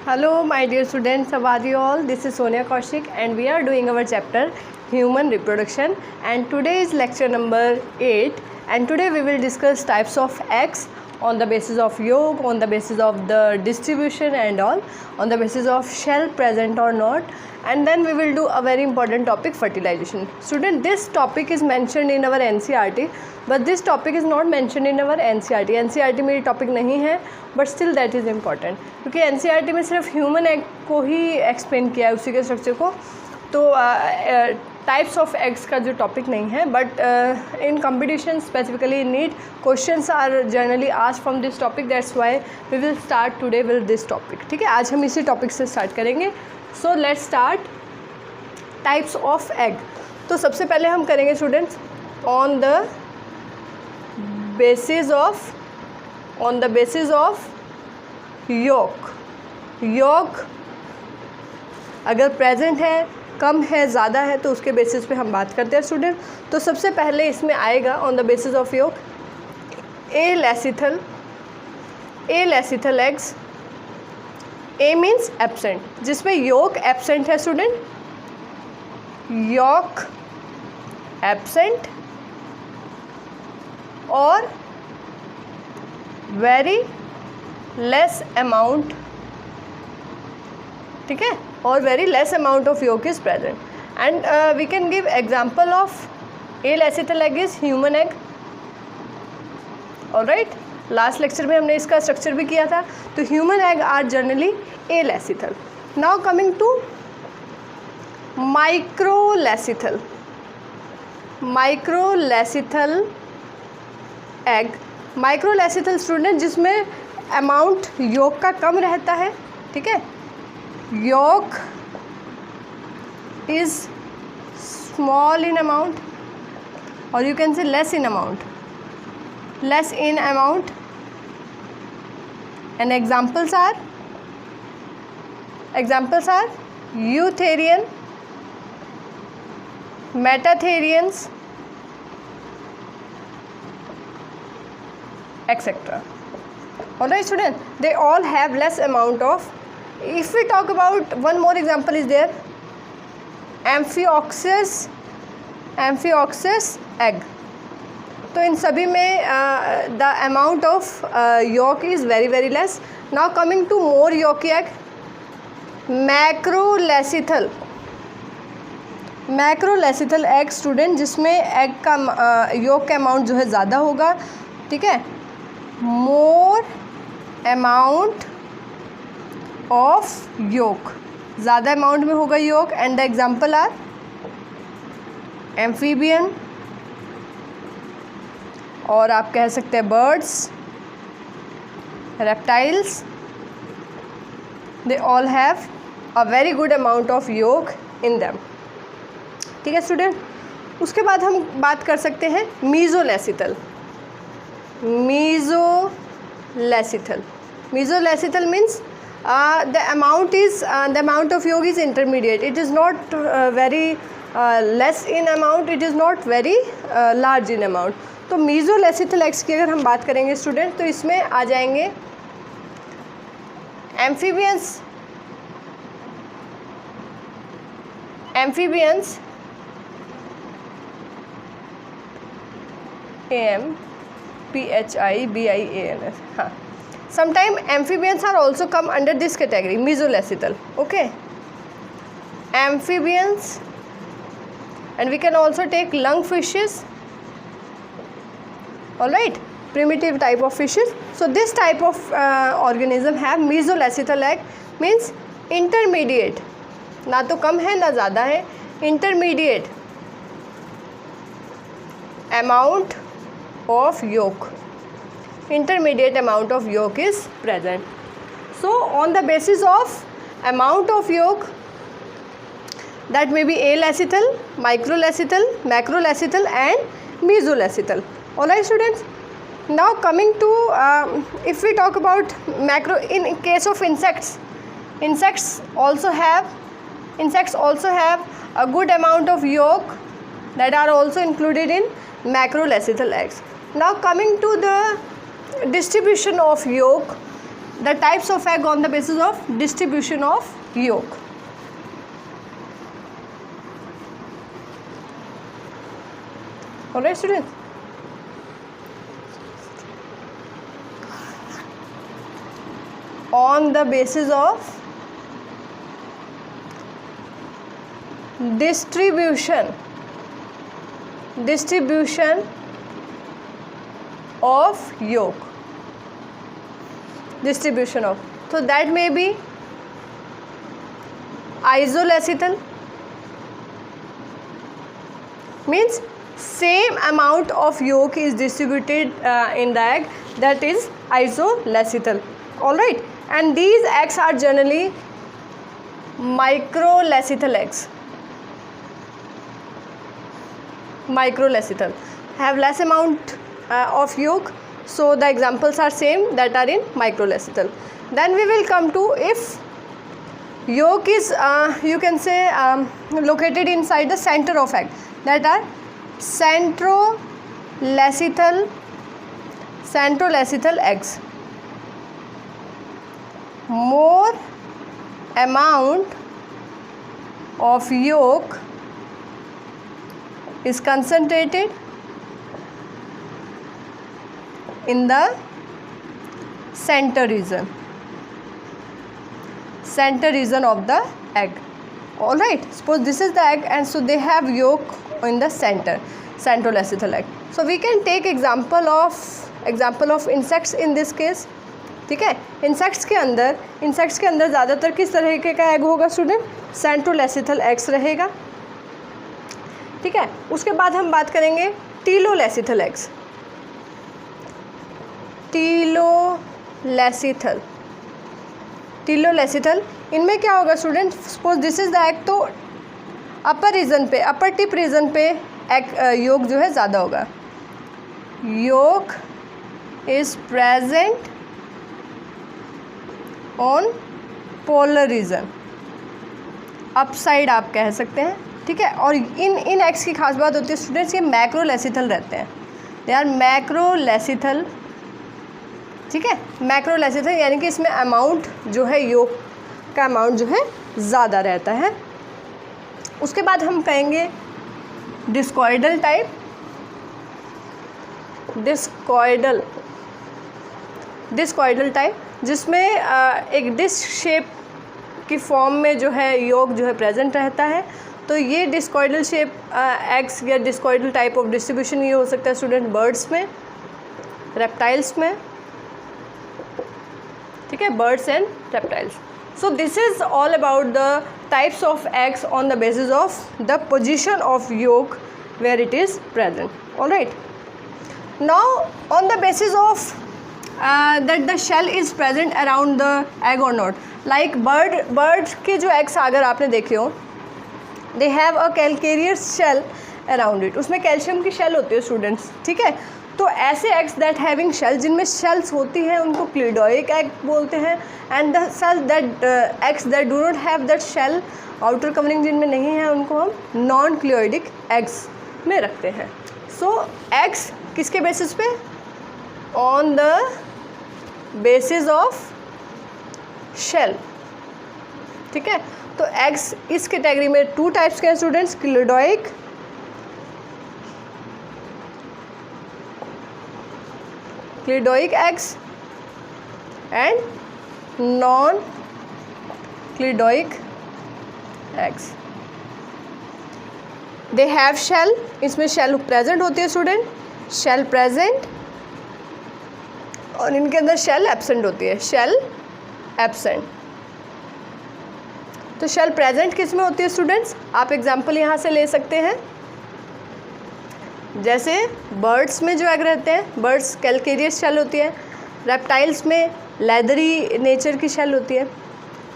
Hello my dear students, how are you all? This is Sonia Kaushik and we are doing our chapter Human Reproduction, and today is lecture number 8, and today we will discuss types of eggs on the basis of yolk, on the basis of the distribution and all, on the basis of shell present or not, and then we will do a very important topic, fertilization. Student, this topic is mentioned in our NCERT, but this topic is not mentioned in our NCERT. NCERT में ये topic नहीं है, but still that is important, क्योंकि NCERT में सिर्फ human egg को ही explain किया है, उसी के स्ट्रक्चर को, तो टाइप्स ऑफ एग्स का जो टॉपिक नहीं है. But in competition specifically in NEET questions are generally asked from this topic, that's why we will start today with this topic. ठीक है, आज हम इसी टॉपिक से स्टार्ट करेंगे. So let's start types of egg. तो सबसे पहले हम करेंगे students on the basis of yolk. अगर प्रेजेंट है, कम है, ज़्यादा है, तो उसके बेसिस पे हम बात करते हैं स्टूडेंट. तो सबसे पहले इसमें आएगा on the basis of yolk alecithal eggs. A means absent, जिसमें योक एब्सेंट है स्टूडेंट, योक एब्सेंट और वेरी लेस अमाउंट. ठीक है, और very less amount of yolk is present. And we can give example of alecithal egg is human egg. Alright, last lecture में हमने इसका structure भी किया था. तो human egg are generally alecithal. Now coming to microlecithal egg. Microlecithal student, जिसमें amount yolk का कम रहता है. ठीक है, yolk is small in amount, और you can say less in amount. And examples are eutherian, metatherians, etc. Alright student, they all have less amount of. If we talk about one more example is there, Amphioxus egg. तो इन सभी में the amount of yolk is very very less. Now coming to more yolky egg, macrolecithal egg student, जिसमें egg का yolk का amount जो है ज़्यादा होगा. ठीक है, मोर अमाउंट ऑफ योक, ज़्यादा अमाउंट में होगा yolk. And the example are amphibian, और आप कह सकते हैं birds, reptiles. They all have a very good amount of yolk in them. ठीक है स्टूडेंट, उसके बाद हम बात कर सकते हैं मीज़ोलेसिथल means the amount of yolk is intermediate. It is not very less in amount, it is not very large in amount. तो मीज़ोलेसिथल एग्स की अगर हम बात करेंगे स्टूडेंट, तो इसमें आ जाएंगे एम्फीबियंस, AMPHIBIANS. हाँ, sometime amphibians are also come under this category, mesoleциtal. Okay, amphibians, and we can also take lungfishes. All right, primitive type of fishes. So this type of organism have mesoleциtal egg, means intermediate, ना तो कम है ना ज़्यादा है, intermediate amount of yolk. Intermediate amount of yolk is present. So on the basis of amount of yolk, that may be alecythal, microlecythal, macrolecythal and mesolecythal. Alright students, now coming to if we talk about macro, in case of insects also have a good amount of yolk that are also included in macrolecythal eggs. Now coming to the distribution of yolk, the types of egg on the basis of distribution of yolk. Alright students, on the basis of distribution of yolk, distribution of, so that may be isolacetal, means same amount of yolk is distributed in the egg, that is isolacetal. All right, and these eggs are generally microlacetal eggs. Microlacetal have less amount of yolk, so the examples are same that are in microlacetal. Then we will come to if yolk is you can say located inside the center of egg, that are centrolacetal eggs. More amount of yolk is concentrated in the center region of the egg. All right, suppose this is the egg and so they have yolk in the center, centrolacetal egg. So we can take example of insects in this case. ठीक है, insects के अंदर ज़्यादातर किस तरीके का egg होगा student? Centrolecithal eggs रहेगा. ठीक है, उसके बाद हम बात करेंगे टीलोलेसिथल एग्स. टीलोलेसिथल इनमें क्या होगा student? Suppose this is the egg, तो अपर टिप रीजन पे एग योक जो है ज़्यादा होगा. Yolk is present on polar region, upside आप कह सकते हैं. ठीक है, और इन एग्स की खास बात होती है स्टूडेंट्स, ये मैक्रोलेसिथल रहते हैं. They are macrolecithal. ठीक है, मैक्रोलेसिथल यानी कि इसमें अमाउंट जो है योक का अमाउंट जो है ज़्यादा रहता है. उसके बाद हम कहेंगे डिस्कॉइडल टाइप. डिस्कॉइडल टाइप जिसमें एक डिस्क शेप की फॉर्म में जो है योक जो है प्रेजेंट रहता है. तो ये डिस्कॉइडल शेप एग्स या डिस्कॉइडल टाइप ऑफ डिस्ट्रीब्यूशन ये हो सकता है स्टूडेंट बर्ड्स में, रेप्टाइल्स में. ठीक है, birds and reptiles. So this is all about the types of eggs on the basis of the position of yolk where it is present. Alright, now on the basis of that the shell is present around the egg or not, like bird के जो eggs अगर आपने देखे हो, they have a calcareous shell around it. उसमें calcium की shell होती है स्टूडेंट्स. ठीक है, तो ऐसे eggs that having shell, जिनमें shells होती हैं उनको क्लिडोइक egg बोलते हैं. and the cells that eggs that do not have that shell, outer covering जिनमें नहीं है, उनको हम नॉन क्लियोइडिक eggs में रखते हैं. so eggs किसके बेसिस पे? on the basis of shell. ठीक है, तो एग्स इस कैटेगरी में 2 टाइप्स के हैं students, cleidoic eggs and non cleidoic eggs. They have shell, इसमें शेल प्रेजेंट होती है स्टूडेंट, शेल प्रेजेंट, और इनके अंदर शेल एब्सेंट होती है, शेल एब्सेंट. तो शेल प्रेजेंट किस में होती है स्टूडेंट्स? आप एग्जांपल यहाँ से ले सकते हैं. जैसे बर्ड्स में जो एग रहते हैं, बर्ड्स कैलकेरियस शेल होती है. रेप्टाइल्स में लेदरी नेचर की शेल होती है.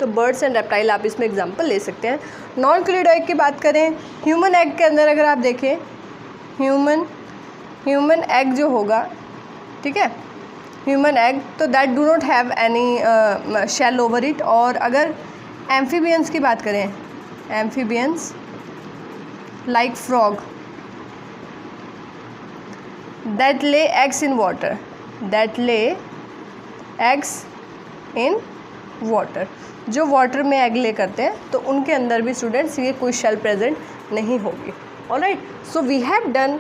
तो बर्ड्स एंड रेप्टाइल आप इसमें एग्जांपल ले सकते हैं. नॉन क्लिडोइक की बात करें, ह्यूमन एग के अंदर अगर आप देखें, ह्यूमन एग जो होगा, ठीक है, ह्यूमन एग, तो that do not have any shell over it. और अगर एम्फीबियंस की बात करें, amphibians like frog that lay eggs in water, in water. जो वाटर में एग ले करते हैं तो उनके अंदर भी स्टूडेंट्स ये कोई शेल प्रेजेंट नहीं होगी। Alright, so we have done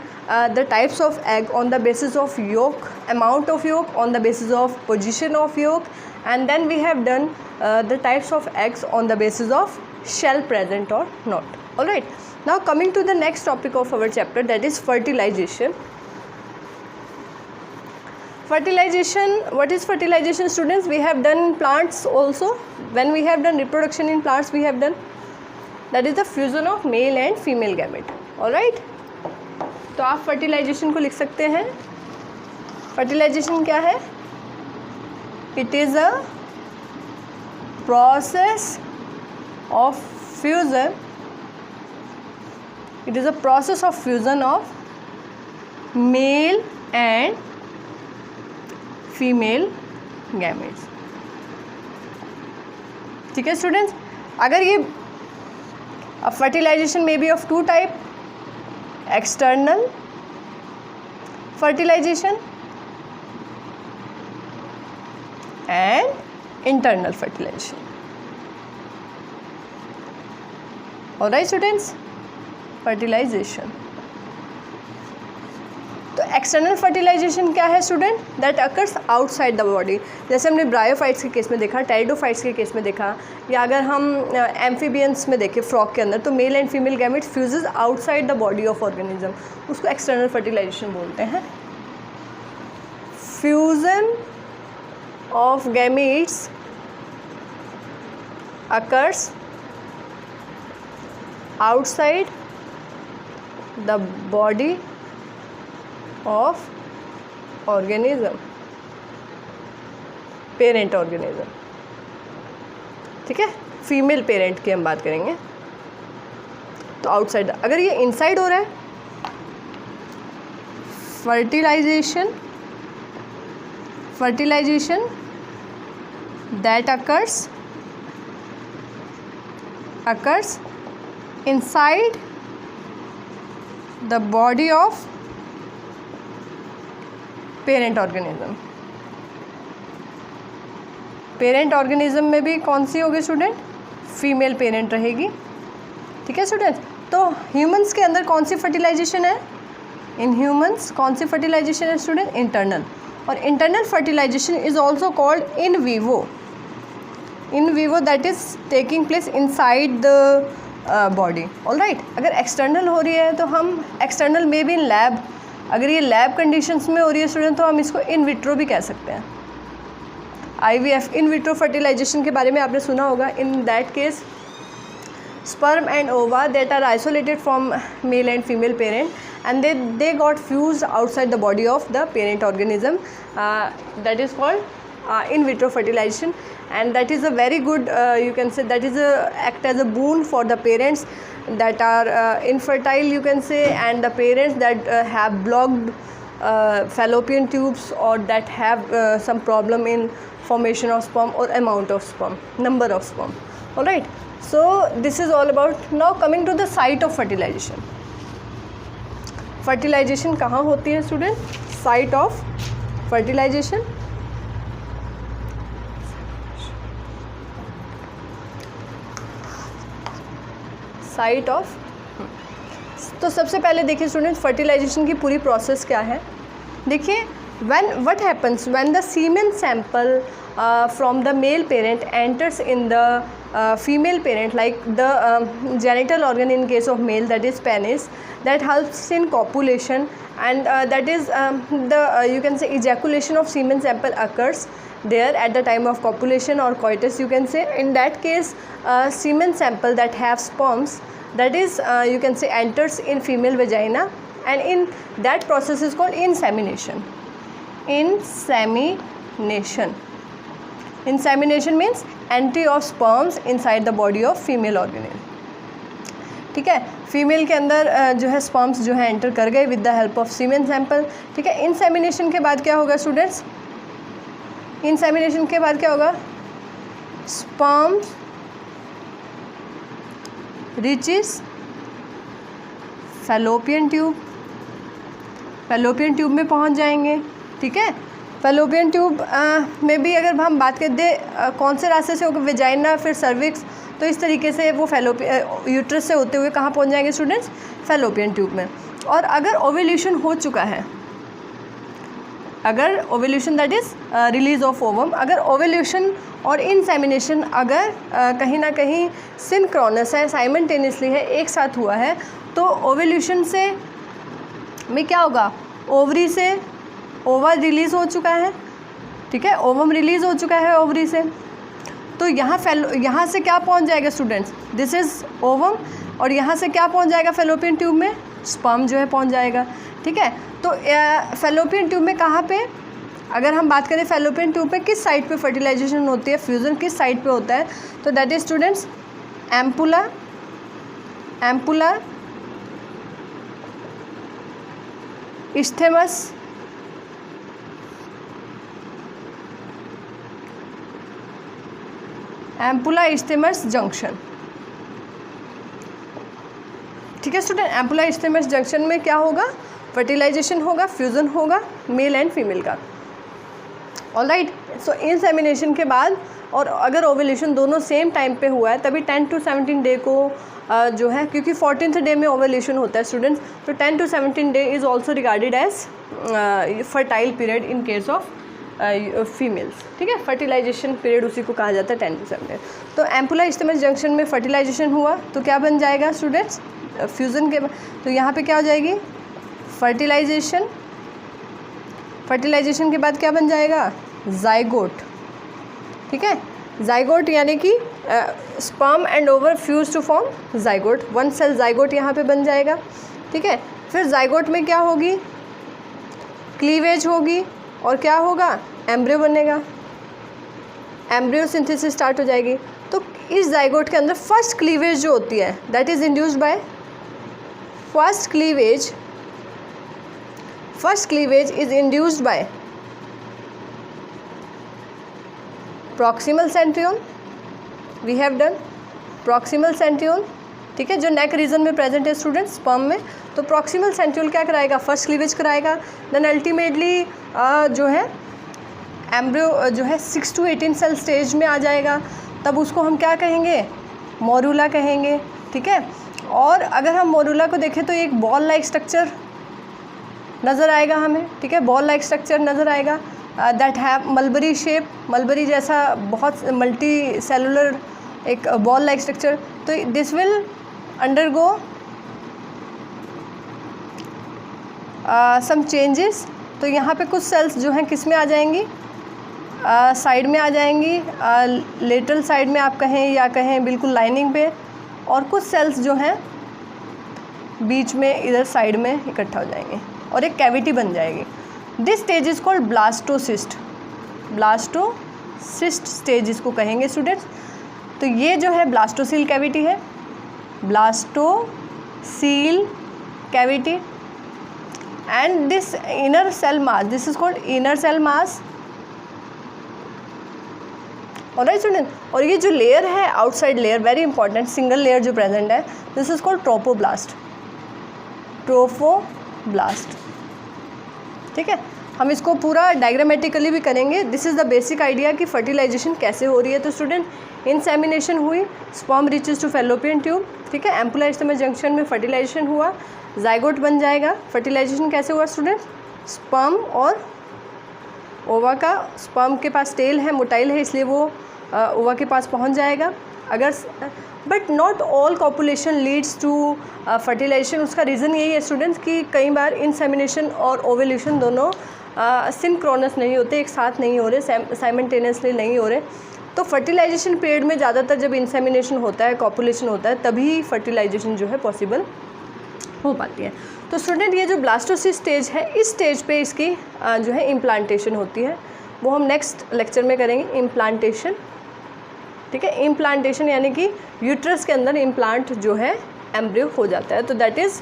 the types of egg on the basis of yolk, amount of yolk, on the basis of position of yolk, and then we have done the types of eggs on the basis of shell present or not. All right, now coming to the next topic of our chapter, that is fertilization. Fertilization, what is fertilization students? We have done plants also. When we have done reproduction in plants, we have done, that is the fusion of male and female gamete. All right, तो आप fertilization को लिख सकते हैं। fertilization क्या है? It is a process of fusion. It is a process of fusion of male and female gametes. ठीक है स्टूडेंट्स, अगर ये fertilization may be of two type, external fertilization and internal fertilization. All right students, fertilization. तो external fertilisation क्या है student? That occurs outside the body. जैसे हमने bryophytes के केस में देखा, टेरिडोफाइट्स के केस में देखा, या अगर हम एम्फीबियंस में देखें फ्रॉग के अंदर, तो mail and female gamete fuses outside the body of organism, उसको एक्सटर्नल फर्टिलाइजेशन बोलते हैं। Fusion of gametes occurs outside the body of organism, parent organism। ठीक है, फीमेल पेरेंट की हम बात करेंगे तो आउटसाइड। अगर ये इनसाइड हो रहा है, fertilization that occurs inside the body of parent organism। Parent organism में भी कौन सी होगी स्टूडेंट? फीमेल पेरेंट रहेगी। ठीक है स्टूडेंट, तो ह्यूमंस के अंदर कौन सी फर्टिलाइजेशन है? इन ह्यूमंस कौन सी फर्टिलाइजेशन है स्टूडेंट? इंटरनल। और internal fertilization is also called in vivo. In vivo that is taking place inside the body. All right, अगर एक्सटर्नल हो रही है तो हम एक्सटर्नल में भी इन लैब, अगर ये लैब कंडीशंस में हो रही है स्टूडेंट तो हम इसको इन विट्रो भी कह सकते हैं। IVF, इन विट्रो फर्टिलाइजेशन के बारे में आपने सुना होगा। In that case sperm and ova that are isolated from male and female parent, and they got fused outside the body of the parent organism, that is called in vitro fertilization, and that is a very good, you can say that is act as a boon for the parents that are infertile, you can say, and the parents that have blocked fallopian tubes or that have some problem in formation of sperm or amount of sperm, number of sperm. All right, so this is all about. Now coming to the site of fertilization. fertilization कहाँ होती है student? site of fertilization, site of, तो सबसे पहले देखिए student fertilisation की पूरी process क्या है। देखिए what happens when the semen sample from the male parent enters in the female parent, like the genital organ in case of male, that is penis, that helps in copulation, and that is you can say ejaculation of semen sample occurs there at the time of copulation or coitus, you can say. In that case semen sample that have sperms, that is you can say enters in female vagina, and in that process is called insemination. Insemination means entry of sperms inside the body of female organism. ठीक है, female के अंदर जो है sperms जो है enter कर गए with the help of semen sample. ठीक है, इंसेमिनेशन के बाद क्या होगा स्टूडेंट्स? इंसेमिनेशन के बाद क्या होगा? Sperms reaches fallopian tube, fallopian tube में पहुंच जाएंगे। ठीक है, फैलोपियन ट्यूब में भी अगर हम बात करें कौन से रास्ते से होकर वेजाइना फिर सर्विक्स, तो इस तरीके से वो यूट्रस से होते हुए कहाँ पहुँच जाएंगे स्टूडेंट्स, फैलोपियन ट्यूब में। और अगर ओव्यूलेशन हो चुका है, अगर ovulation that is release of ovum, अगर ओव्यूलेशन और इंसेमिनेशन अगर कहीं ना कहीं सिंक्रोनस है, साइमल्टेनियसली है, एक साथ हुआ है, तो ओव्यूलेशन से में क्या होगा, ओवरी से ओवा रिलीज़ हो चुका है, ठीक है, ओवम रिलीज़ हो चुका है ओवरी से, तो यहाँ से क्या पहुँच जाएगा स्टूडेंट्स, दिस इज़ ओवम, और यहाँ से क्या पहुँच जाएगा फैलोपियन ट्यूब में, स्पर्म जो है पहुँच जाएगा, ठीक है। तो फैलोपियन ट्यूब में कहाँ पे, अगर हम बात करें फैलोपियन ट्यूब पे किस साइड पे फर्टिलाइजेशन होती है, फ्यूज़न किस साइड पे होता है, तो that is students ampulla, isthmus, ampulla isthmus junction, ठीक है स्टूडेंट। एम्पुला इस्थेमस जंक्शन में क्या होगा, फर्टिलाइजेशन होगा, फ्यूज़न होगा मेल एंड फीमेल का, ऑलराइट। सो इंसेमिनेशन के बाद और अगर ओव्यूलेशन दोनों सेम टाइम पे हुआ है तभी 10 to 17 डे को जो है, क्योंकि 14th डे में ओव्यूलेशन होता है स्टूडेंट्स, तो 10 to 17 day is also regarded as fertile period in case of females, ठीक है। फर्टिलाइजेशन पीरियड उसी को कहा जाता है 10 to 17 डे। तो एम्पुला इस्थेमस जंक्शन में फर्टिलाइजेशन हुआ तो क्या बन जाएगा स्टूडेंट्स, फ्यूज़न के बाद, तो यहाँ पे क्या हो जाएगी, फर्टिलाइजेशन, फर्टिलाइजेशन के बाद क्या बन जाएगा, जाइगोट, ठीक है। जाइगोट यानी कि sperm and over fuse to form zygote, one cell zygote यहाँ पे बन जाएगा, ठीक है। फिर जाइगोट में क्या होगी, क्लीवेज होगी और क्या होगा, एम्ब्रियो बनेगा, एम्ब्रियो सिंथेसिस स्टार्ट हो जाएगी। तो इस जाइगोट के अंदर फर्स्ट क्लीवेज जो होती है that is induced by first cleavage is induced by proximal centriole, we have done proximal centriole, ठीक है, जो नेक रीजन में प्रेजेंट है स्टूडेंट्स स्पर्म में। तो प्रॉक्सिमल सेंट्रियोल क्या कराएगा, फर्स्ट क्लीवेज कराएगा, देन अल्टीमेटली जो है एम्ब्रियो जो है 6 to 18 सेल स्टेज में आ जाएगा, तब उसको हम क्या कहेंगे, मोरूला कहेंगे, ठीक है। और अगर हम मोरूला को देखें तो एक बॉल लाइक स्ट्रक्चर नज़र आएगा हमें, ठीक है, बॉल लाइक स्ट्रक्चर नज़र आएगा, that have mulberry shape, mulberry जैसा बहुत मल्टी सेलुलर एक बॉल लाइक स्ट्रक्चर। तो this will undergo some changes. तो यहाँ पे कुछ सेल्स जो हैं किस में आ जाएंगी, साइड में आ जाएंगी, लेटरल साइड में आप कहें या कहें बिल्कुल लाइनिंग पे, और कुछ सेल्स जो हैं बीच में इधर साइड में इकट्ठा हो जाएंगे और एक कैविटी बन जाएगी। This stage is called blastocyst, blastocyst stage इसको कहेंगे स्टूडेंट्स। तो ये जो है ब्लास्टोसील कैविटी है, blastocoel cavity, and this inner cell mass, this is called inner cell mass, alright student. और ये जो लेयर है outside layer, very important, single layer जो प्रेजेंट है, दिस इज कॉल्ड ट्रोफोब्लास्ट, ठीक है। हम इसको पूरा डायग्रामेटिकली भी करेंगे। This is the basic idea कि फर्टिलाइजेशन कैसे हो रही है। तो स्टूडेंट इंसेमिनेशन हुई, sperm reaches to fallopian tube, ठीक है, एम्पुला इस्थेमस जंक्शन में फर्टिलाइजेशन हुआ, जाइगोट बन जाएगा। फर्टिलाइजेशन कैसे हुआ स्टूडेंट, स्पर्म और ओवा का, स्पर्म के पास टेल है, मोटाइल है, इसलिए वो ओवा के पास पहुंच जाएगा। अगर but not all copulation leads to fertilization. उसका रीज़न यही है स्टूडेंट्स कि कई बार इंसेमिनेशन और ओव्यूलेशन दोनों सिंक्रोनस नहीं होते, एक साथ नहीं हो रहे, साइमल्टेनियसली नहीं हो रहे। तो फर्टिलाइजेशन पीरियड में ज़्यादातर जब इंसेमिनेशन होता है, कॉपुलेशन होता है, तभी फर्टिलाइजेशन जो है पॉसिबल हो पाती है। तो स्टूडेंट ये जो ब्लास्टोसिस स्टेज है, इस स्टेज पे इसकी जो है इम्प्लांटेशन होती है, वो हम नेक्स्ट लेक्चर में करेंगे। इम्प्लांटेशन, ठीक है, इम्प्लांटेशन यानी कि यूट्रस के अंदर इम्प्लांट जो है एम्ब्रियो हो जाता है। तो that is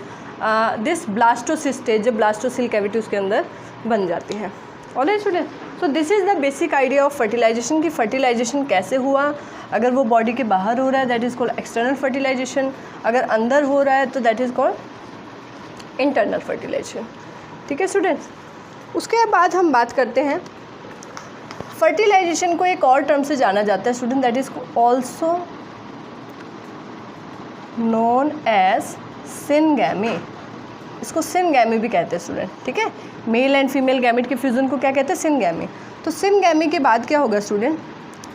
this blastocyst stage, जब ब्लास्टोसिल कैविटी उसके अंदर बन जाती है। Alright student, so this is the basic idea of fertilization कि फर्टिलाइजेशन कैसे हुआ। अगर वो बॉडी के बाहर हो रहा है that is called external fertilization, अगर अंदर हो रहा है तो that is called internal fertilization, ठीक है स्टूडेंट्स। उसके बाद हम बात करते हैं फर्टिलाइजेशन को एक और टर्म से जाना जाता है student, that is also known as syngamy. इसको सिनगैमी भी कहते हैं स्टूडेंट, ठीक है। मेल एंड फीमेल गैमेट के फ्यूज़न को क्या कहते हैं? सिनगैमी। तो सिनगैमी के बाद क्या होगा स्टूडेंट?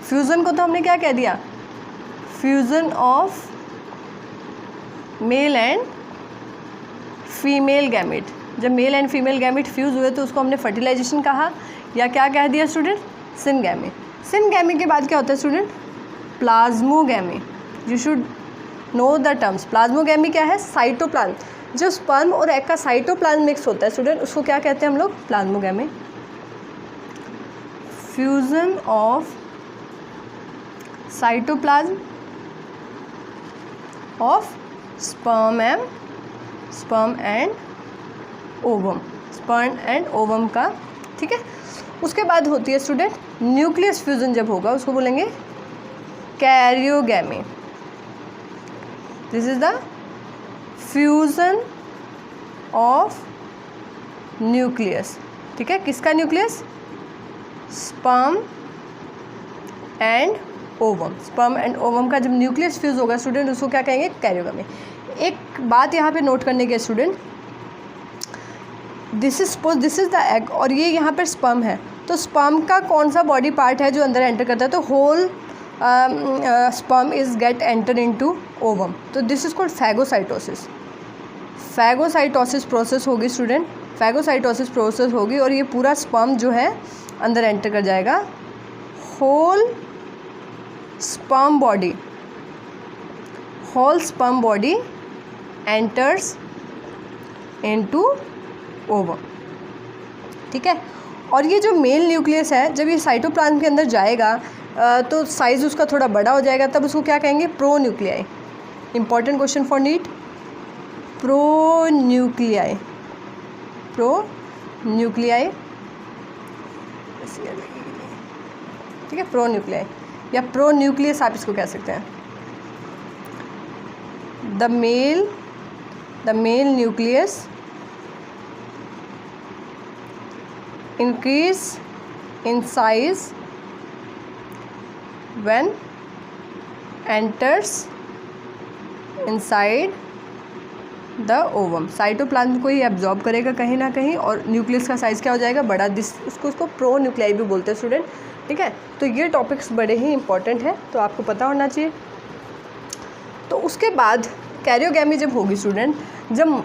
फ्यूज़न को तो हमने क्या कह दिया? Fusion of male and female gamete. जब male and female gamete fuse हुए तो उसको हमने फर्टिलाइजेशन कहा, या क्या कह दिया स्टूडेंट? सिनगैमी। सिनगैमी के बाद क्या होता है student? Plasmogamy. You should know the terms. Plasmogamy क्या है? साइटोप्लाज्म। जो स्पर्म और एग का साइटोप्लाज्म मिक्स होता है स्टूडेंट, उसको क्या कहते हैं हम लोग? Plasmogamy. Fusion of cytoplasm of sperm and ovum, sperm and ovum का, ठीक है। उसके बाद होती है स्टूडेंट न्यूक्लियस फ्यूजन। जब होगा उसको बोलेंगे karyogamy. This is the fusion of nucleus, ठीक है। किसका nucleus? Sperm and ovum. Sperm and ovum का जब न्यूक्लियस फ्यूज होगा स्टूडेंट, उसको क्या कहेंगे? कैरियोगैमी। एक बात यहाँ पे नोट करने के student, this is the egg और ये यहाँ पर स्पर्म है, तो स्पर्म का कौन सा बॉडी पार्ट है जो अंदर एंटर करता है? तो whole sperm is get enter into ovum, तो this is called phagocytosis. Phagocytosis process होगी स्टूडेंट, फैगोसाइटोसिस प्रोसेस होगी और ये पूरा स्पर्म जो है अंदर एंटर कर जाएगा। Whole sperm body enters into ovum, ठीक है। और ये जो मेल न्यूक्लियस है, जब ये साइटोप्लाज्म के अंदर जाएगा तो साइज़ उसका थोड़ा बड़ा हो जाएगा, तब उसको क्या कहेंगे? Pronuclei. Important question for NEET, pronuclei. ठीक है, प्रोन्यूक्लियाई या प्रोन्यूक्लियस आप इसको कह सकते हैं। The mail nucleus increase in size when enters inside the ovum। Cytoplasm को ही एब्जॉर्ब करेगा कहीं ना कहीं और न्यूक्लियस का साइज़ क्या हो जाएगा? बड़ा। उसको प्रोन्यूक्लियाई भी बोलते हैं स्टूडेंट, ठीक है। तो ये टॉपिक्स बड़े ही इंपॉर्टेंट हैं, तो आपको पता होना चाहिए। तो उसके बाद कैरियोगैमी जब होगी स्टूडेंट, जब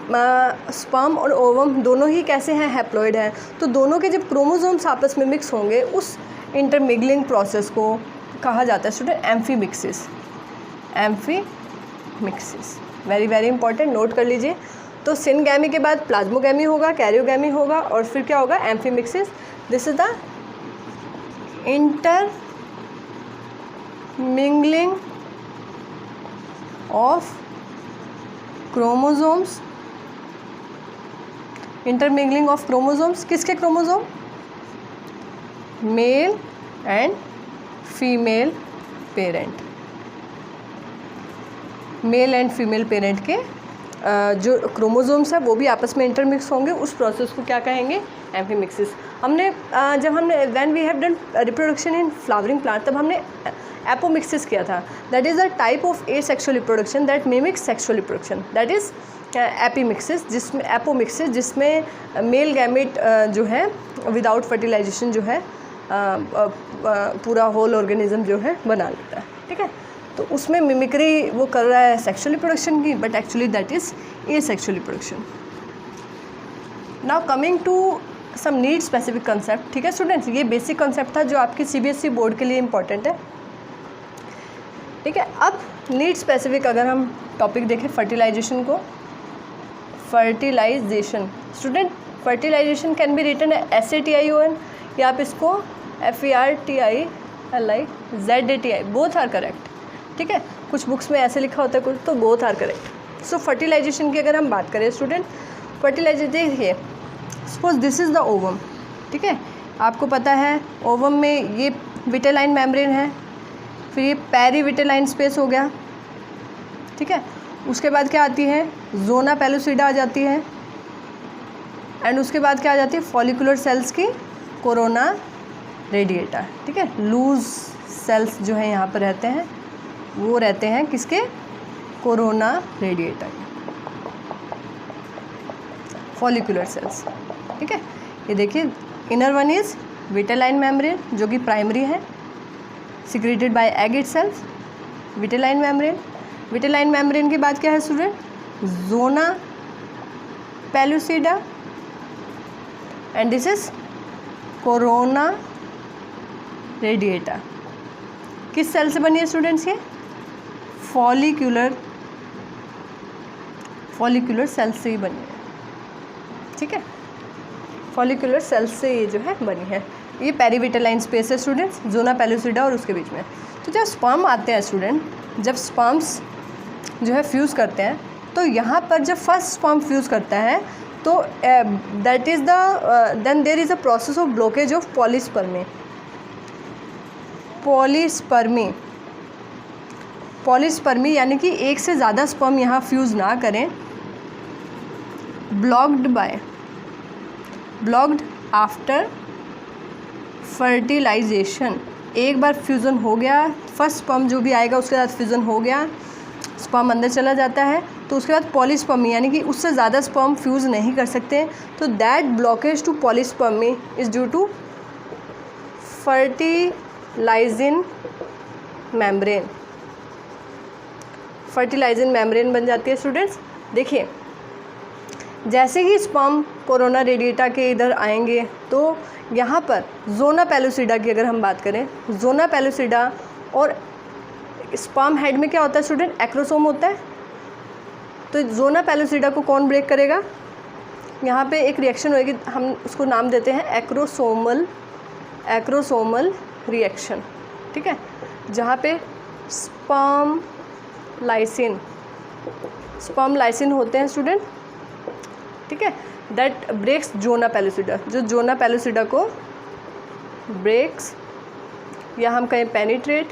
स्पर्म और ओवम दोनों ही कैसे हैं? हैप्लॉइड हैं, तो दोनों के जब क्रोमोसोम्स आपस में मिक्स होंगे, उस इंटरमिगलिंग प्रोसेस को कहा जाता है student amphimixis. Very very important, note कर लीजिए। तो सिनगैमी के बाद प्लाज्मोगैमी होगा, कैरियोगैमी होगा और फिर क्या होगा? Amphimixis. This is the intermingling of chromosomes. Intermingling of chromosomes, किसके chromosome? Male and female parent. Male and female parent के जो क्रोमोसोम्स है वो भी आपस में इंटरमिक्स होंगे, उस प्रोसेस को क्या कहेंगे? एम्फीमिक्सिस। हमने when we have done reproduction in flowering plant, तब हमने एपोमिक्सिस किया था। That is a type of asexual reproduction that mimics sexual reproduction. That is apomixis, जिसमें मेल गैमेट जो है विदाउट फर्टिलाइजेशन जो है पूरा होल ऑर्गेनिज्म जो है बना लेता है, ठीक है। तो उसमें मिमिक्री वो कर रहा है सेक्सुअल रिप्रोडक्शन की, but actually that is asexual reproduction. Now coming to some need specific concept, ठीक है स्टूडेंट्स। ये बेसिक कंसेप्ट था जो आपकी सीबीएसई बोर्ड के लिए इम्पॉर्टेंट है, ठीक है। अब नीड स्पेसिफिक अगर हम टॉपिक देखें फर्टिलाइजेशन को, fertilization student, fertilization can be written SATION या आप इसको FERTILIZATI, बोथ आर करेक्ट, ठीक है। कुछ बुक्स में ऐसे लिखा होता है कुछ, तो both are correct. So fertilization की अगर हम बात करें स्टूडेंट, फर्टिलाइजेशन देखिए, suppose this is the ovum, ठीक है। आपको पता है ओवम में ये विटेलाइन मेम्ब्रेन है, फिर ये पेरीविटेलाइन स्पेस हो गया, ठीक है। उसके बाद क्या आती है? जोना पेलोसिडा आ जाती है, एंड उसके बाद क्या आ जाती है? फॉलिकुलर सेल्स की कोरोना रेडिएटा, ठीक है। लूज सेल्स जो है यहाँ पर रहते हैं, वो रहते हैं किसके, कोरोना रेडिएटा के, फॉलिकुलर सेल्स, ठीक है। ये देखिए, inner one is vitelline membrane जो कि प्राइमरी है, secreted by egg itself, vitelline membrane. Vitelline membrane की बात क्या है student, zona pellucida and this is corona radiata. किस सेल से बनी है स्टूडेंट्स, ये फॉलिकुलर सेल से ही बनी है, ठीक है। फॉलिकुलर सेल से ये जो है बनी है। ये पेरीविटेलाइन स्पेस है स्टूडेंट्स, जोना पेलुसिडा और उसके बीच में। तो जब स्पर्म आते हैं स्टूडेंट, जब स्पर्म्स जो है फ्यूज़ करते हैं, तो यहाँ पर जब फर्स्ट स्पर्म फ्यूज़ करता है तो that is then there is a process of blockage of polyspermy यानी कि एक से ज़्यादा स्पर्म यहाँ फ्यूज़ ना करें, ब्लॉक्ड आफ्टर फर्टिलाइजेशन। एक बार फ्यूज़न हो गया, फर्स्ट स्पर्म जो भी आएगा उसके साथ फ्यूज़न हो गया, स्पर्म अंदर चला जाता है, तो उसके बाद पॉलीस्पर्मी यानी कि उससे ज़्यादा स्पर्म फ्यूज़ नहीं कर सकते। तो that blockage to polyspermy is due to fertilizin membrane बन जाती है स्टूडेंट्स। देखिए, जैसे ही स्पर्म कोरोना रेडिएटा के इधर आएंगे तो यहाँ पर जोना पेलुसिडा की अगर हम बात करें, जोना पेलुसिडा और स्पर्म हेड में क्या होता है स्टूडेंट, एक्रोसोम होता है। तो जोना पेलुसिडा को कौन ब्रेक करेगा, यहाँ पे एक रिएक्शन होएगी, हम उसको नाम देते हैं एक्रोसोमल रिएक्शन, ठीक है, जहाँ पे स्पर्म लाइसिन होते हैं स्टूडेंट, ठीक है, दैट ब्रेक्स जोना पेलुसिडा, जो जोना पेलुसिडा को ब्रेक्स, या हम कहें penetrate,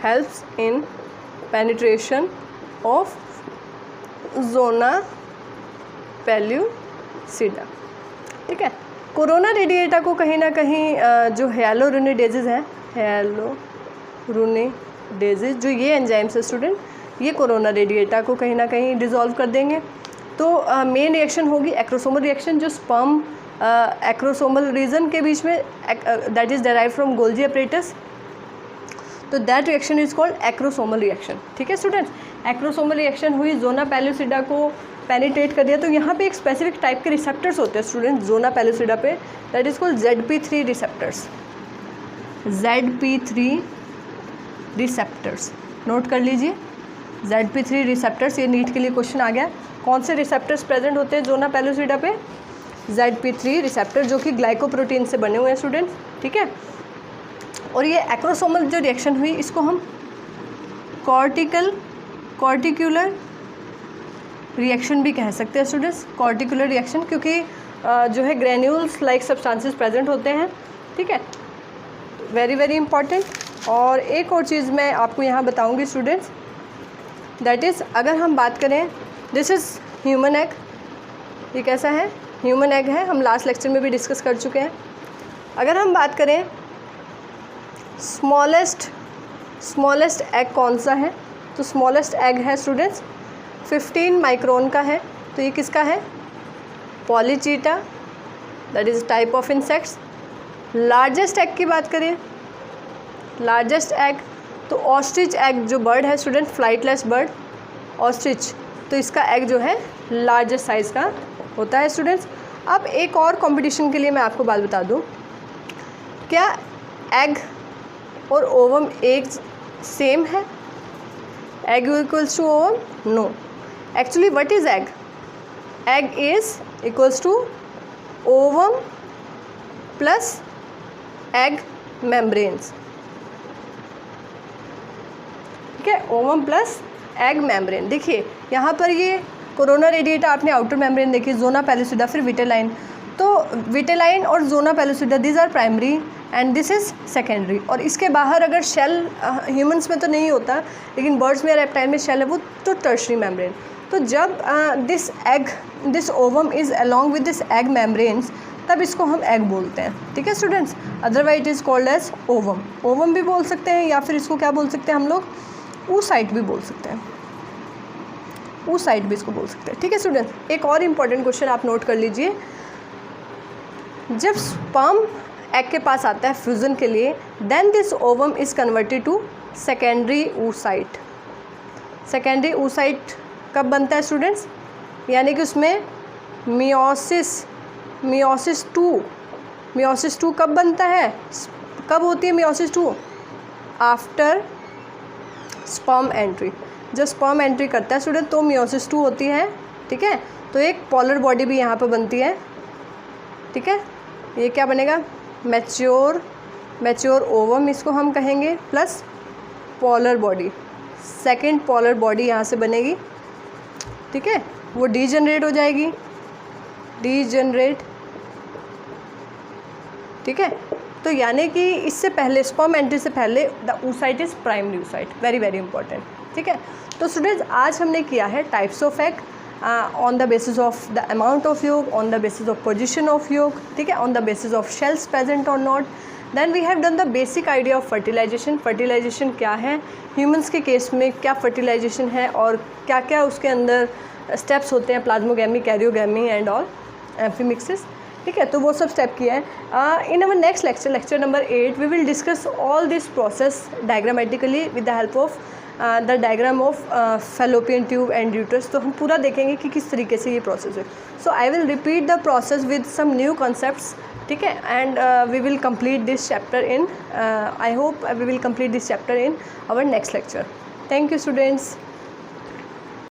helps in penetration of zona pellucida, ठीक है। कोरोना रेडिएटा को कहीं ना कहीं जो ह्यालुरोनिडेजेज हैं, जो ये एंजाइम्स है स्टूडेंट, ये कोरोना रेडिएटा को कहीं ना कहीं डिसॉल्व कर देंगे। तो मेन रिएक्शन होगी एक्रोसोमल रिएक्शन, जो स्पर्म एक्रोसोमल रीजन के बीच में, that is derive from Golgi apparatus, तो that reaction is called acrosomal reaction, ठीक है स्टूडेंट्स। एक्रोसोमल रिएक्शन हुई, जोना पेलुसिडा को पेनिट्रेट कर दिया, तो यहाँ पे एक स्पेसिफिक टाइप के रिसेप्टर्स होते हैं स्टूडेंट जोना पेलुसिडा पे, that is called ZP3 receptors. Note कर लीजिए, ZP3 रिसेप्टर्स, ये नीट के लिए क्वेश्चन आ गया। कौन से रिसेप्टर्स प्रेजेंट होते हैं जोना पेलुसिडा पे, ZP3 रिसेप्टर, जो कि ग्लाइकोप्रोटीन से बने हुए हैं स्टूडेंट, ठीक है। और ये एक्रोसोमल जो रिएक्शन हुई, इसको हम कॉर्टिकुलर रिएक्शन भी कह सकते हैं स्टूडेंट्स, कॉर्टिकुलर रिएक्शन, क्योंकि जो है ग्रेन्यूल्स लाइक सब्सटेंसेस प्रेजेंट होते हैं, ठीक है, वेरी वेरी इंपॉर्टेंट। और एक और चीज़ मैं आपको यहाँ बताऊँगी स्टूडेंट्स, दैट इज़, अगर हम बात करें, दिस इज़ ह्यूमन एग, ये कैसा है, ह्यूमन एग है, हम लास्ट लेक्चर में भी डिस्कस कर चुके हैं। अगर हम बात करें स्मॉलेस्ट एग कौन सा है, तो स्मॉलेस्ट एग है स्टूडेंट्स 15 माइक्रोन का है, तो ये किसका है, polychaeta, that is type of insects. Largest egg की बात करें, लार्जेस्ट एग, तो ऑस्ट्रिच एग जो बर्ड है स्टूडेंट, फ्लाइटलेस बर्ड ऑस्ट्रिच, तो इसका एग जो है लार्जेस्ट साइज़ का होता है स्टूडेंट्स। अब एक और कंपटीशन के लिए मैं आपको बात बता दूं, क्या एग और ओवम एक सेम है, egg equals to ovum, no, actually what is egg, egg is equals to ovum plus egg membranes, ठीक है, ओवम प्लस एग मेम्ब्रेन। देखिए यहाँ पर ये कोरोना रेडिएटा, आपने आउटर मेम्ब्रेन देखी, जोना पेलुसिडा, फिर विटेलाइन, तो विटेलाइन और zona pellucida this are primary and this is secondary. और इसके बाहर अगर शेल, ह्यूमंस में तो नहीं होता, लेकिन बर्ड्स में, रेप्टाइल में शेल है, वो तो टर्शरी मेम्ब्रेन। तो जब this ovum is along with this egg membranes, तब इसको हम एग बोलते हैं, ठीक है students. Otherwise it is called as ovum, ovum भी बोल सकते हैं, या फिर इसको क्या बोल सकते हैं हम लोग, oocyte भी बोल सकते हैं, oocyte भी इसको बोल सकते हैं, ठीक है स्टूडेंट्स। एक और इम्पॉर्टेंट क्वेश्चन आप नोट कर लीजिए, जब स्पर्म एग के पास आता है फ्यूज़न के लिए, then this ovum is converted to secondary oocyte। Secondary oocyte कब बनता है स्टूडेंट्स, यानी कि उसमें मियोसिस टू कब बनता है, कब होती है meiosis two, after sperm entry. जब स्पर्म एंट्री करता है स्टूडेंट तो मियोसिस टू होती है, ठीक है। तो एक पोलर बॉडी भी यहाँ पर बनती है, ठीक है। ये क्या बनेगा, मैच्योर ओवम इसको हम कहेंगे, plus polar body, second polar body यहाँ से बनेगी, ठीक है। वो डीजनरेट हो जाएगी, ठीक है। तो यानी कि इससे पहले स्पर्म एंट्री से पहले the oocyte is primary oocyte, very very important, ठीक है। तो स्टूडेंट्स आज हमने किया है types of egg on the basis of the amount of yolk, on the basis of position of yolk, ठीक है, on the basis of shells present और not. Then we have done the basic idea of fertilization, fertilization क्या है, humans के case में क्या fertilisation है और क्या क्या उसके अंदर स्टेप्स होते हैं, plasmogamy, karyogamy and all amphimixis, ठीक है। तो वो सब स्टेप किया है। In our next lecture number 8 we will discuss all this process diagrammatically with the help of the diagram of fallopian tube and uterus. तो हम पूरा देखेंगे कि किस तरीके से ये प्रोसेस है। So I will repeat the process with some new concepts, ठीक है, and we will complete this chapter in I hope we will complete this chapter in our next lecture. Thank you students.